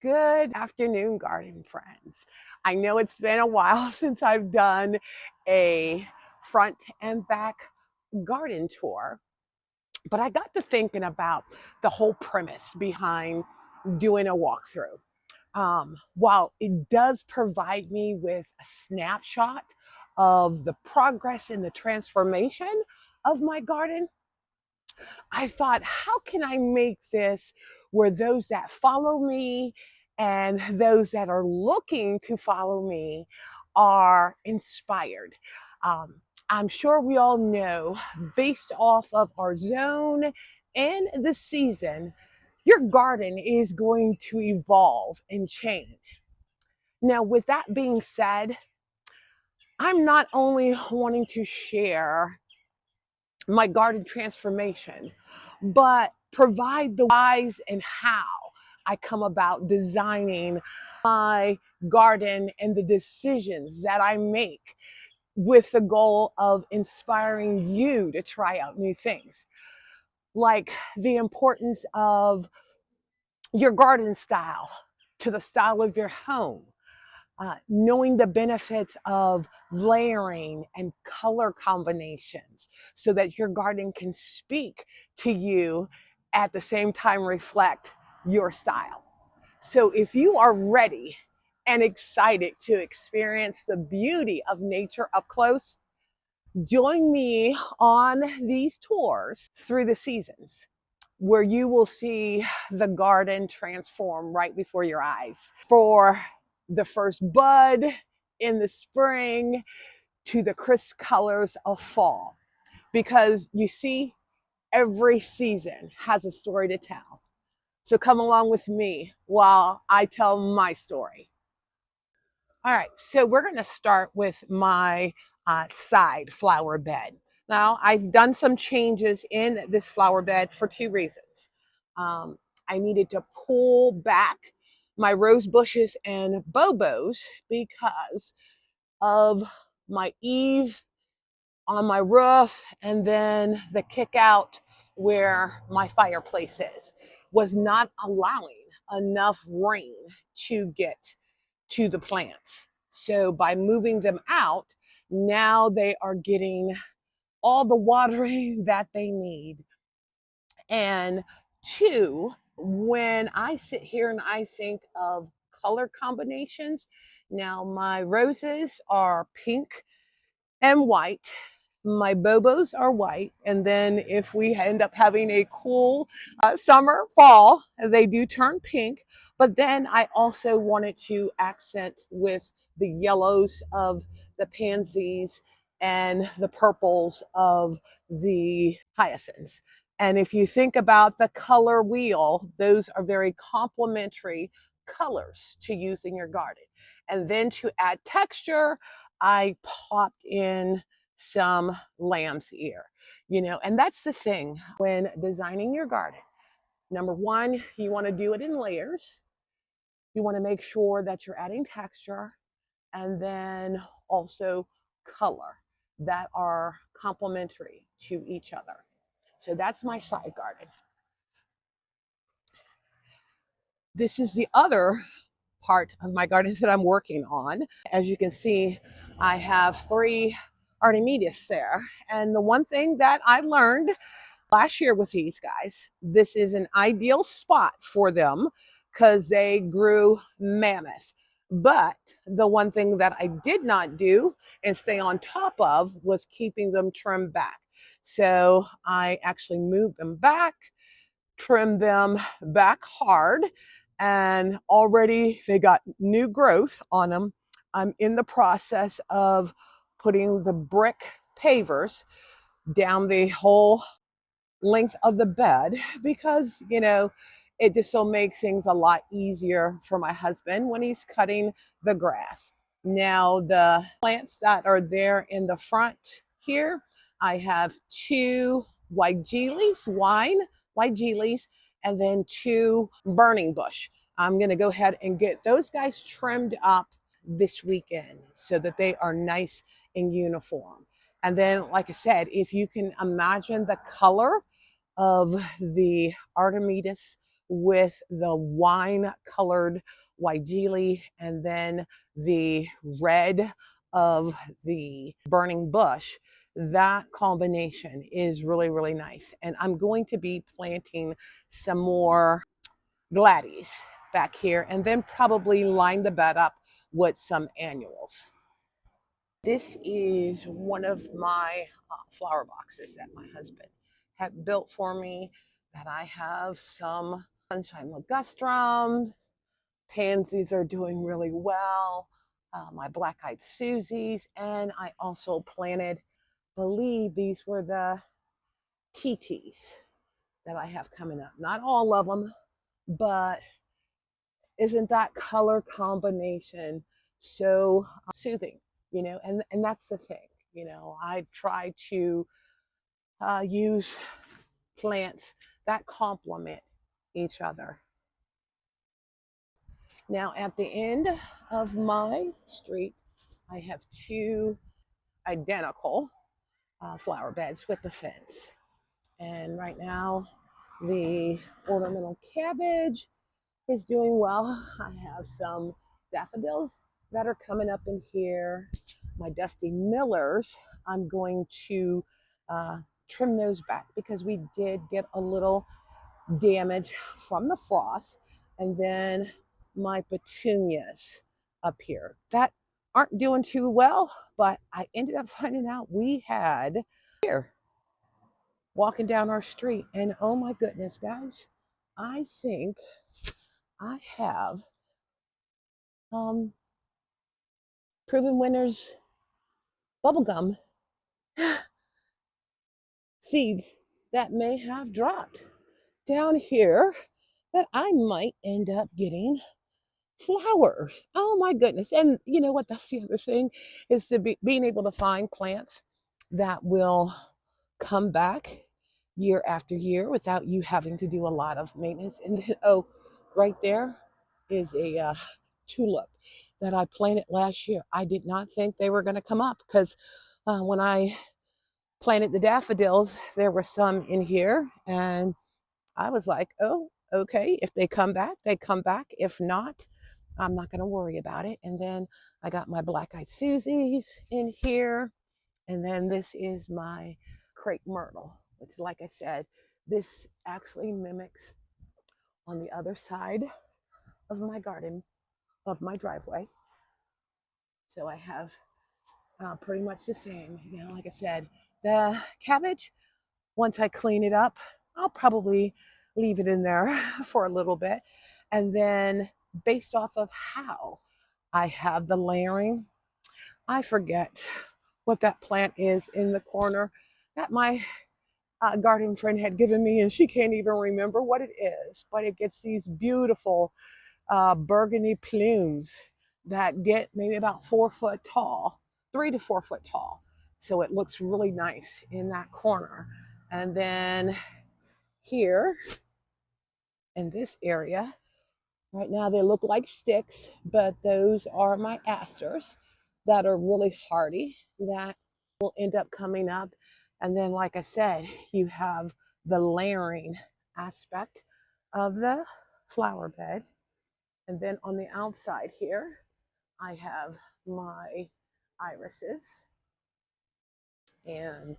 Good afternoon, garden friends. I know it's been a while since I've done a front and back garden tour, but I got to thinking about the whole premise behind doing a walkthrough. While it does provide me with a snapshot of the progress and the transformation of my garden, I thought, how can I make this where those that follow me and those that are looking to follow me are inspired? Um, I'm sure we all know, based off of our zone and the season, your garden is going to evolve and change. Now, with that being said, I'm not only wanting to share my garden transformation, but provide the whys and how I come about designing my garden and the decisions that I make with the goal of inspiring you to try out new things, like the importance of your garden style to the style of your home, knowing the benefits of layering and color combinations so that your garden can speak to you at the same time reflect your style. So if you are ready and excited to experience the beauty of nature up close, join me on these tours through the seasons where you will see the garden transform right before your eyes. For the first bud in the spring to the crisp colors of fall. Because you see, every season has a story to tell. So come along with me while I tell my story. All right, so we're going to start with my side flower bed. Now, I've done some changes in this flower bed for two reasons. I needed to pull back my rose bushes and bobos because of my eave on my roof and then the kick out where my fireplace is was not allowing enough rain to get to the plants. So by moving them out, now they are getting all the watering that they need. And two, when I sit here and I think of color combinations, now my roses are pink and white. My bobos are white. And then if we end up having a cool summer, fall, they do turn pink. But then I also wanted to accent with the yellows of the pansies and the purples of the hyacinths. And if you think about the color wheel, those are very complementary colors to use in your garden. And then to add texture, I popped in some lamb's ear, and that's the thing when designing your garden. Number one, you want to do it in layers. You want to make sure that you're adding texture and then also color that are complementary to each other. So that's my side garden. This is the other part of my garden that I'm working on. As you can see, I have three Artemisias there. And the one thing that I learned last year with these guys, this is an ideal spot for them because they grew mammoth. But the one thing that I did not do and stay on top of was keeping them trimmed back. So I actually moved them back, trimmed them back hard, and already they got new growth on them. I'm in the process of putting the brick pavers down the whole length of the bed because, it just will make things a lot easier for my husband when he's cutting the grass. Now, the plants that are there in the front here, I have two white gillies, and then two burning bush. I'm going to go ahead and get those guys trimmed up this weekend so that they are nice and uniform. And then, like I said, if you can imagine the color of the Artemisias with the wine colored Waigili and then the red of the burning bush. That combination is really, really nice. And I'm going to be planting some more gladdies back here and then probably line the bed up with some annuals. This is one of my flower boxes that my husband had built for me, that I have some sunshine ligustrums. Pansies are doing really well. My black-eyed Susies, and I also planted, believe these were the TTs that I have coming up. Not all of them, but isn't that color combination so soothing? And that's the thing. I try to use plants that complement each other. Now, at the end of my street, I have two identical flower beds with the fence. And right now, the ornamental cabbage is doing well. I have some daffodils that are coming up in here. My dusty millers, I'm going to uh, trim those back because we did get a little damage from the frost. And then my petunias up here that aren't doing too well, but I ended up finding out we had here walking down our street. And oh my goodness, guys, I think I have Proven Winners bubblegum seeds that may have dropped down here that I might end up getting flowers. Oh my goodness. And you know what? That's the other thing, is to being able to find plants that will come back year after year without you having to do a lot of maintenance. And then, oh, right there is a tulip that I planted last year. I did not think they were going to come up because when I planted the daffodils, there were some in here, and I was like, oh, okay, if they come back, they come back. If not, I'm not going to worry about it. And then I got my black-eyed Susies in here. And then this is my crepe myrtle, which, like I said, this actually mimics on the other side of my garden, of my driveway. So I have pretty much the same. Like I said, the cabbage, once I clean it up, I'll probably leave it in there for a little bit. And then based off of how I have the layering, I forget what that plant is in the corner that my garden friend had given me, and she can't even remember what it is, but it gets these beautiful burgundy plumes that get maybe about 4 foot tall, 3 to 4 foot tall. So it looks really nice in that corner. And then here in this area, right now they look like sticks, but those are my asters that are really hardy, that will end up coming up. And then, like I said, you have the layering aspect of the flower bed. And then on the outside here, I have my irises, and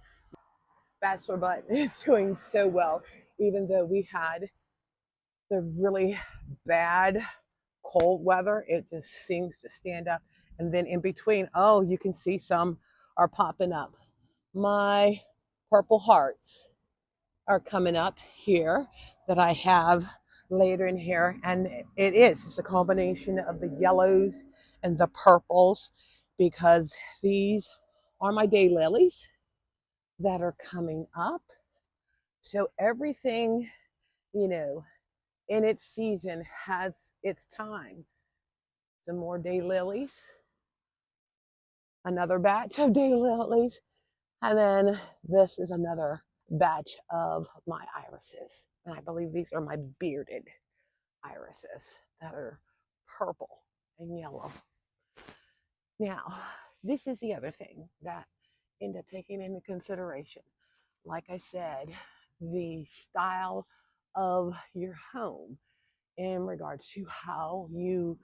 bachelor butt is doing so well, even though we had the really bad cold weather. It just seems to stand up. And then in between, oh, you can see some are popping up. My purple hearts are coming up here that I have later in here. And it's a combination of the yellows and the purples, because these are my daylilies that are coming up. So everything, you know, in its season has its time. Some more daylilies, another batch of daylilies, and then this is another batch of my irises. And I believe these are my bearded irises that are purple and yellow. Now, this is the other thing that I end up taking into consideration. Like I said, the style of your home in regards to how you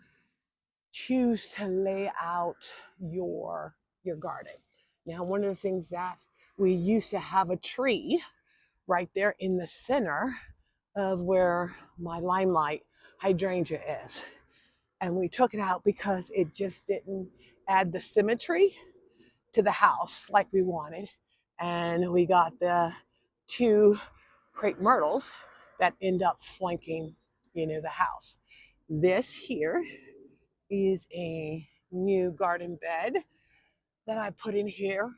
choose to lay out your garden. Now, one of the things that we used to have a tree right there in the center of where my limelight hydrangea is. And we took it out because it just didn't add the symmetry to the house like we wanted. And we got the two crepe myrtles that end up flanking, the house. This here is a new garden bed that I put in here.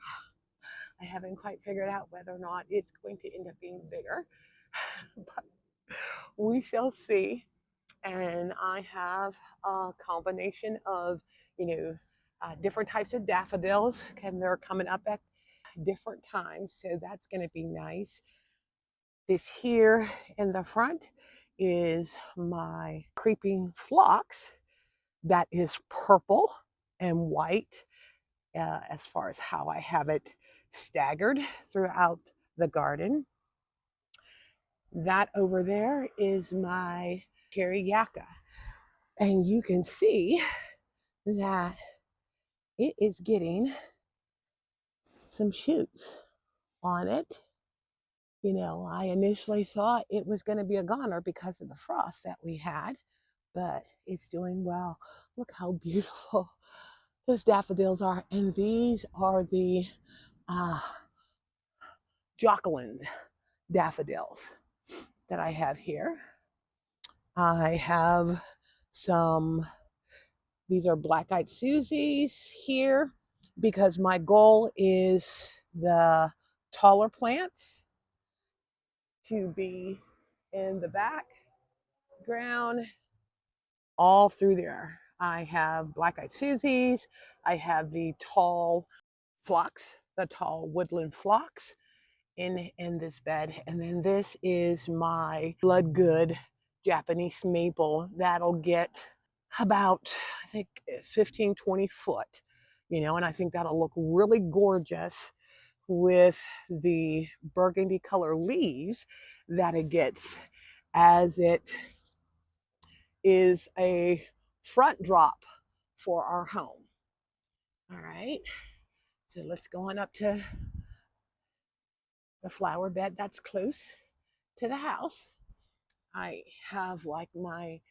I haven't quite figured out whether or not it's going to end up being bigger, but we shall see. And I have a combination of, different types of daffodils, and they're coming up at different times, so that's going to be nice. This here in the front is my creeping phlox that is purple and white, as far as how I have it staggered throughout the garden. That over there is my cherry yucca. And you can see that it is getting some shoots on it. I initially thought it was going to be a goner because of the frost that we had, but it's doing well. Look how beautiful those daffodils are. And these are the uh, Jocelyn daffodils that I have here. I have these are black-eyed Susies here because my goal is the taller plants to be in the background all through there. I have black-eyed Susies. I have the tall phlox, the tall woodland phlox in this bed. And then this is my blood good Japanese maple that'll get about, I think, 15, 20 foot, and I think that'll look really gorgeous with the burgundy color leaves that it gets as it is a front drop for our home. All right, so let's go on up to the flower bed that's close to the house. I have like my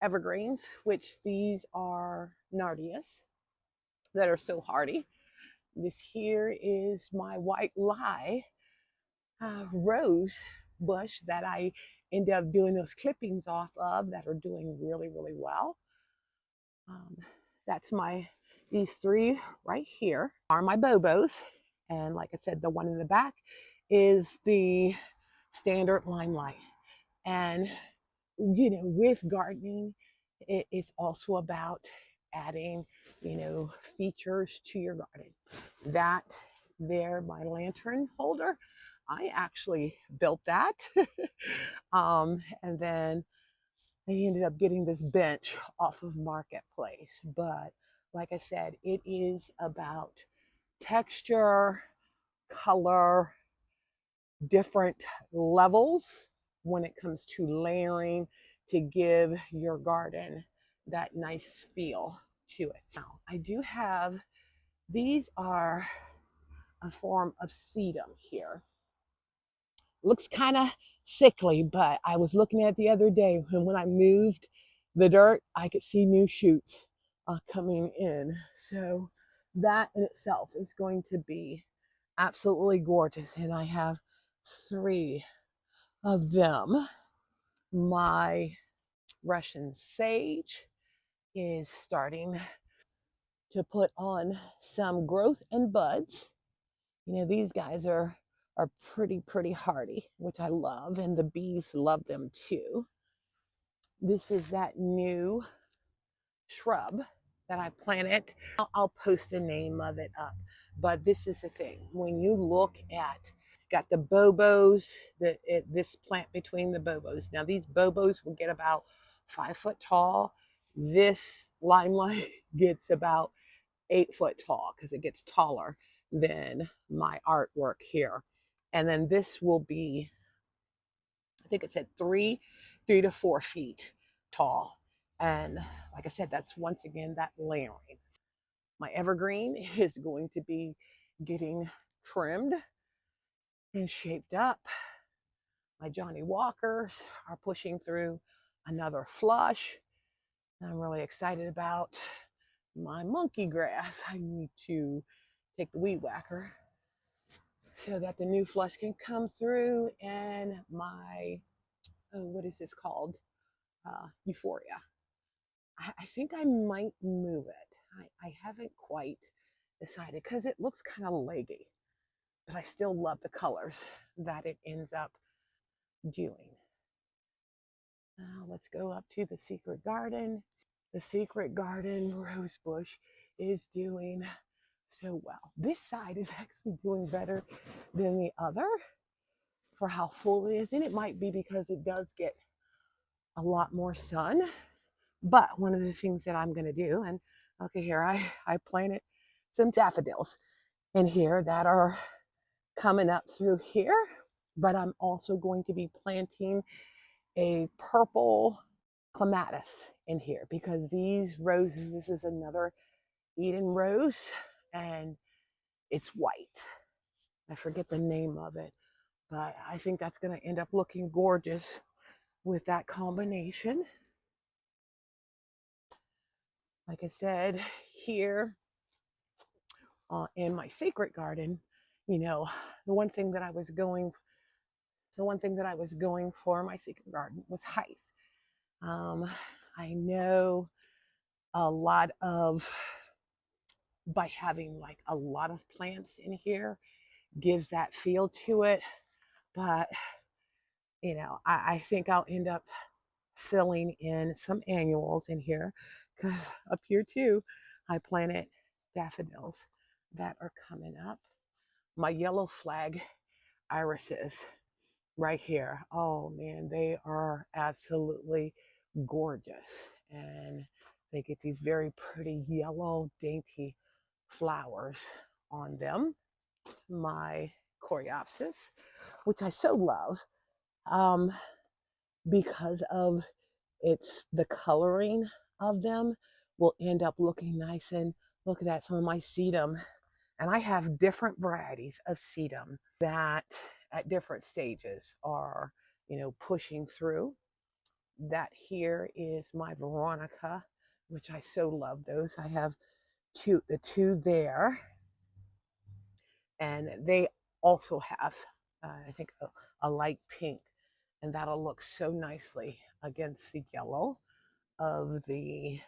evergreens, which these are Nardias that are so hardy. This here is my white lye rose bush that I end up doing those clippings off of that are doing really, really well. That's these three right here are my bobos. And like I said, the one in the back is the standard limelight. And, with gardening, it's also about adding, features to your garden. That there, my lantern holder, I actually built that. And then I ended up getting this bench off of Marketplace. But like I said, it is about texture, color, different levels when it comes to layering to give your garden that nice feel to it. Now, I do have, these are a form of sedum here. Looks kind of sickly, but I was looking at it the other day, and when I moved the dirt, I could see new shoots coming in. So that in itself is going to be absolutely gorgeous. And I have three of them. My Russian sage is starting to put on some growth and buds. These guys are pretty hardy, which I love, and the bees love them too. This is that new shrub that I planted. I'll post a name of it up, but this is the thing. When you look at, got the bobos, this plant between the bobos. Now these bobos will get about 5 foot tall. This limelight gets about 8 foot tall because it gets taller than my artwork here. And then this will be think it said 3 to 4 feet tall. And like I said, that's once again that layering. My evergreen is going to be getting trimmed and shaped up. My Johnny Walkers are pushing through another flush. I'm really excited about my monkey grass. I need to take the weed whacker so that the new flush can come through, and my, oh, what is this called? Euphoria. I think I might move it. I haven't quite decided because it looks kind of leggy, but I still love the colors that it ends up doing. Now let's go up to the secret garden. The secret garden rose bush is doing so well. This side is actually doing better than the other for how full it is. And it might be because it does get a lot more sun. But one of the things that I'm going to do, and okay, here I planted some daffodils in here that are coming up through here. But I'm also going to be planting a purple clematis in here because these roses, this is another Eden rose, and it's white. I forget the name of it, but I think that's going to end up looking gorgeous with that combination. Like I said, here in my secret garden, you know, the one thing that I was going for my secret garden was height. I know a lot of, by having like a lot of plants in here gives that feel to it, but you know, I think I'll end up filling in some annuals in here because up here too, I planted daffodils that are coming up. My yellow flag irises right here. Oh man, they are absolutely gorgeous. And they get these very pretty yellow, dainty flowers on them. My coreopsis, which I so love because of the coloring of them will end up looking nice. And look at that, some of my sedum. And I have different varieties of sedum that at different stages are, you know, pushing through. That here is my Veronica, which I so love those. I have the two there, and they also have, I think, a light pink, and that'll look so nicely against the yellow of the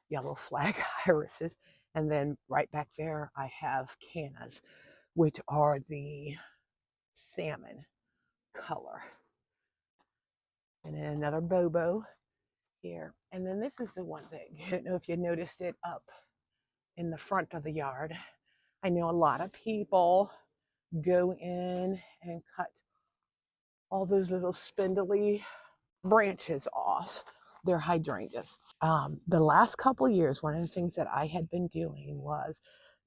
yellow flag irises. And then right back there, I have cannas, which are the salmon color. And then another bobo here. And then this is the one thing. I don't know if you noticed it up in the front of the yard. I know a lot of people go in and cut all those little spindly branches off their hydrangeas. The last couple years, one of the things that I had been doing was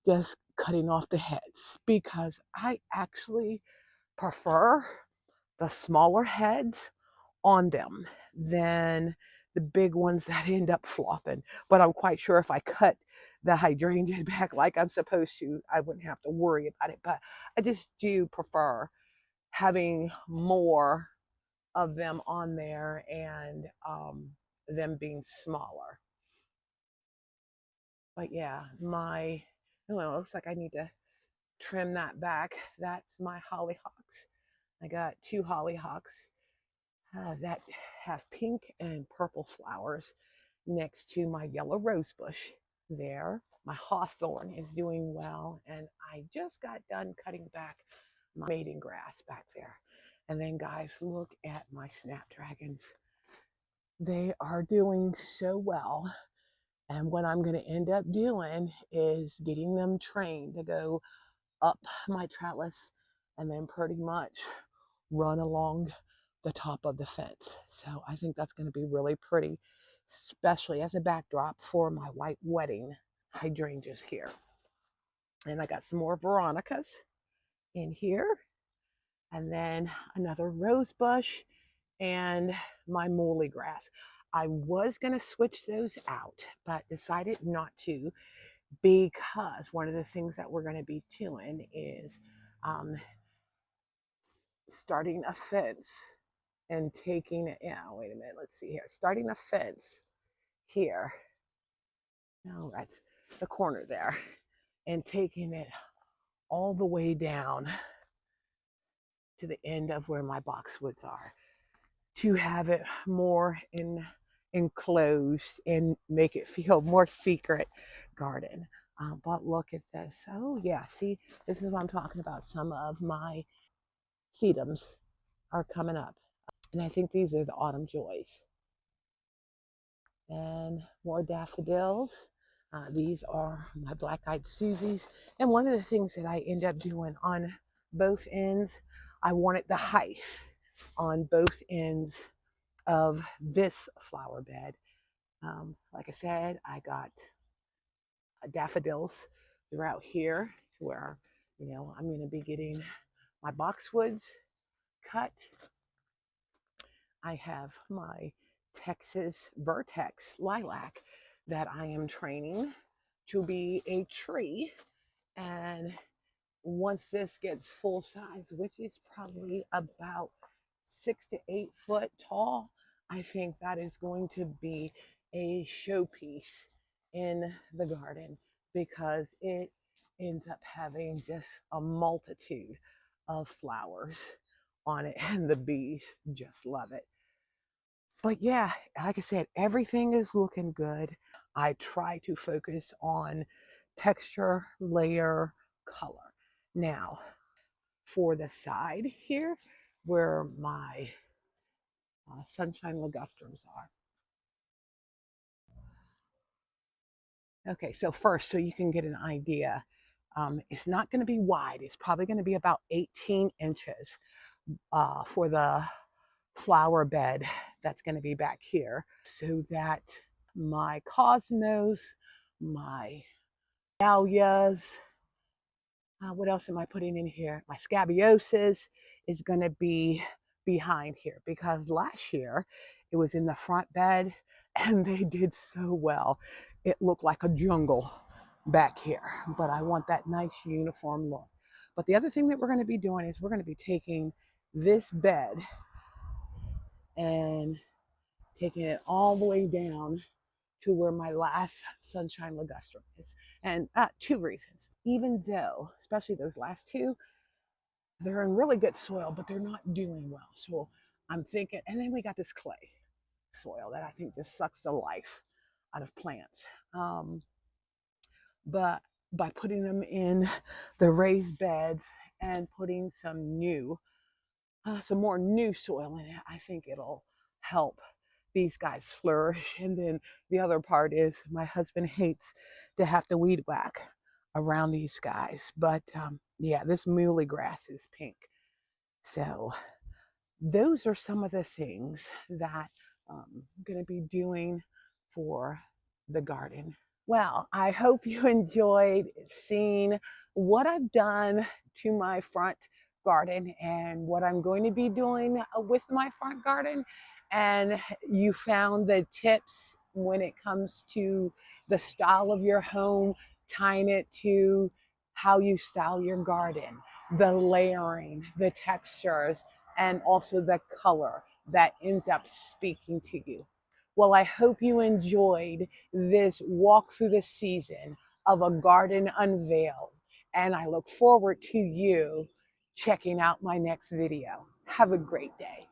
just cutting off the heads because I actually prefer the smaller heads on them than the big ones that end up flopping. But I'm quite sure if I cut the hydrangea back like I'm supposed to, I wouldn't have to worry about it. But I just do prefer having more of them on there and them being smaller. But yeah, oh, well, it looks like I need to trim that back. That's my hollyhocks. I got 2 hollyhocks that have pink and purple flowers next to my yellow rose bush there. My hawthorn is doing well, and I just got done cutting back my maiden grass back there. And then guys, look at my snapdragons. They are doing so well. And what I'm going to end up doing is getting them trained to go up my trellis and then pretty much run along the top of the fence. So I think that's going to be really pretty, especially as a backdrop for my white wedding hydrangeas here. And I got some more Veronicas in here. and then another rose bush and my muhly grass. I was going to switch those out, but decided not to because one of the things that we're going to be doing is um, starting a fence and taking it. Yeah, wait a minute. Let's see here. Starting a fence here. No, that's the corner there, and taking it all the way down to the end of where my boxwoods are to have it more enclosed and make it feel more secret garden. But look at this. Oh yeah, see, this is what I'm talking about. Some of my sedums are coming up. And I think these are the autumn joys. And more daffodils. These are my black-eyed Susies. And one of the things that I end up doing on both ends, I wanted the height on both ends of this flower bed. Like I said, I got daffodils throughout here to where, I'm going to be getting my boxwoods cut. I have my Texas Vertex lilac that I am training to be a tree. And once this gets full size, which is probably about 6 to 8 foot tall, I think that is going to be a showpiece in the garden because it ends up having just a multitude of flowers on it, and the bees just love it. But yeah, like I said, everything is looking good. I try to focus on texture, layer, color. Now, for the side here, where my sunshine ligustrums are. Okay, so first, so you can get an idea, it's not going to be wide. It's probably going to be about 18 inches for the flower bed that's going to be back here, so that my cosmos, my dahlias, what else am I putting in here? My scabioses is going to be behind here because last year it was in the front bed and they did so well. It looked like a jungle back here, but I want that nice uniform look. But the other thing that we're going to be doing is we're going to be taking this bed and taking it all the way down to where my last sunshine ligustrum is. And two reasons. Even though, especially those last two, they're in really good soil, but they're not doing well. So I'm thinking, and then we got this clay soil that I think just sucks the life out of plants. But by putting them in the raised beds and putting some more new soil in it, I think it'll help these guys flourish. And then the other part is my husband hates to have to weed whack around these guys. But yeah, this muhly grass is pink. So those are some of the things that I'm going to be doing for the garden. Well, I hope you enjoyed seeing what I've done to my front garden and what I'm going to be doing with my front garden. And you found the tips when it comes to the style of your home, tying it to how you style your garden, the layering, the textures, and also the color that ends up speaking to you. Well, I hope you enjoyed this walk through the season of a garden unveiled. And I look forward to you checking out my next video. Have a great day.